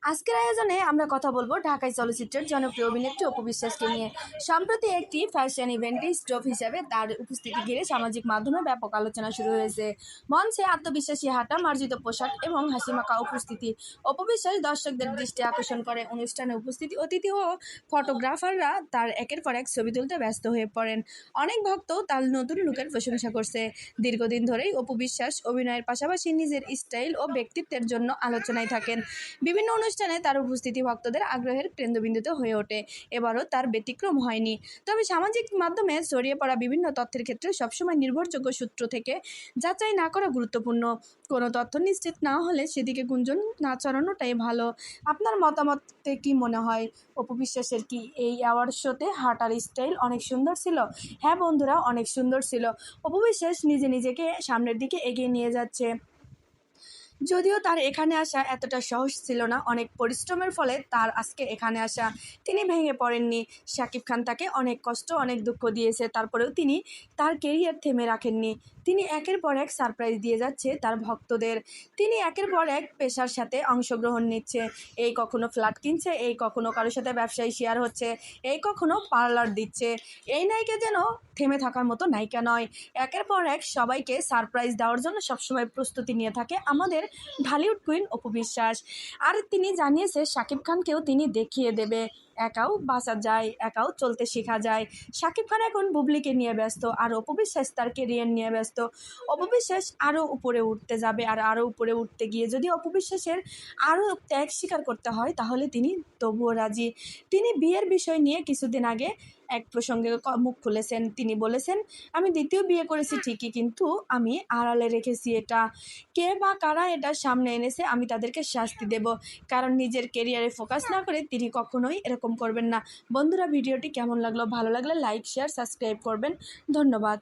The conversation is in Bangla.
আজকের আয়োজনে আমরা কথা বলবো ঢাকাই চলচ্চিত্রের জনপ্রিয় অভিনেত্রী অপু বিশ্বাসকে নিয়ে। সম্প্রতি একটি ফ্যাশন ইভেন্টে স্টপ হিসেবে তার উপস্থিতি ঘিরে সামাজিক মাধ্যমে ব্যাপক আলোচনা শুরু হয়েছে। মঞ্চে আত্মবিশ্বাসী হাঁটা, মার্জিত পোশাক এবং হাসিমাখা উপস্থিতি অপু বিশ্বাস দর্শকদের দৃষ্টি আকর্ষণ করে। অনুষ্ঠানে উপস্থিত অতিথি ও ফটোগ্রাফাররা তার একের পর এক ছবি তুলতে ব্যস্ত হয়ে পড়েন। অনেক ভক্ত তার নতুন লুকের প্রশংসা করছে। দীর্ঘদিন ধরেই অপু বিশ্বাস অভিনয়ের পাশাপাশি নিজের স্টাইল ও ব্যক্তিত্বের জন্য আলোচনায় থাকেন। বিভিন্ন অনুষ্ঠানে তার উপস্থিতি ভক্তদের আগ্রহের কেন্দ্রবিন্দুতে হয়ে ওঠে। এবারও তার ব্যতিক্রম হয়নি। তবে সামাজিক মাধ্যমে ছড়িয়ে পড়া বিভিন্ন তথ্যের ক্ষেত্রে সবসময় নির্ভরযোগ্য সূত্র থেকে যাচাই না করা গুরুত্বপূর্ণ। কোনো তথ্য নিশ্চিত না হলে সেদিকে গুঞ্জন না ছড়ানোটাই ভালো। আপনার মতামতে কি মনে হয়? অপু বিশ্বাসের কি এই অ্যাওয়ার্ড শোতে হাঁটার স্টাইল অনেক সুন্দর ছিল? হ্যাঁ বন্ধুরা, অনেক সুন্দর ছিল। অপু বিশ্বাস নিজেকে সামনের দিকে এগিয়ে নিয়ে যাচ্ছে। যদিও তার এখানে আসা এতটা সহজ ছিল না, অনেক পরিশ্রমের ফলে তার আজকে এখানে আসা। তিনি ভেঙে পড়েননি। শাকিব খান তাকে অনেক কষ্ট, অনেক দুঃখ দিয়েছে, তারপরেও তিনি তার কেরিয়ার থেমে রাখেননি। তিনি একের পর এক সারপ্রাইজ দিয়ে যাচ্ছে তার ভক্তদের। তিনি একের পর এক পেশার সাথে অংশগ্রহণ নিচ্ছে। এই কখনো ফ্ল্যাট কিনছে, এই কখনো কারোর সাথে ব্যবসায়ী শেয়ার হচ্ছে, এই কখনো পার্লার দিচ্ছে। এই নায়িকা যেন থেমে থাকার মতো নায়িকা নয়। একের পর এক সবাইকে সারপ্রাইজ দেওয়ার জন্য সবসময় প্রস্তুতি নিয়ে থাকে আমাদের ঢালিউড কুইন অপু বিশ্বাস। আর তিনি জানিয়েছে শাকিব খানকেও তিনি দেখিয়ে দেবে একাও বাঁচা যায়, একাও চলতে শেখা যায়। শাকিব খান এখন বুবলিকে নিয়ে ব্যস্ত, আর অপু বিশ্বাস তার কেরিয়ার নিয়ে ব্যস্ত। অপু বিশ্বাস আরও উপরে উঠতে যাবে, আর আরও উপরে উঠতে গিয়ে যদি অপু বিশ্বাসের আরও ত্যাগ স্বীকার করতে হয় তাহলে তিনি তবুও রাজি। তিনি বিয়ের বিষয় নিয়ে কিছুদিন আগে এক প্রসঙ্গে মুখ খুলেছেন। তিনি বলেছেন, আমি দ্বিতীয় বিয়ে করেছি ঠিকই, কিন্তু আমি আড়ালে রেখেছি এটা। কে বা কারা এটা সামনে এনেছে আমি তাদেরকে শাস্তি দেব। কারণ নিজের কেরিয়ারে ফোকাস না করে তিনি কখনোই এরকম করবেন না। বন্ধুরা, ভিডিওটি কেমন লাগলো? ভালো লাগলে লাইক, শেয়ার, সাবস্ক্রাইব করবেন। ধন্যবাদ।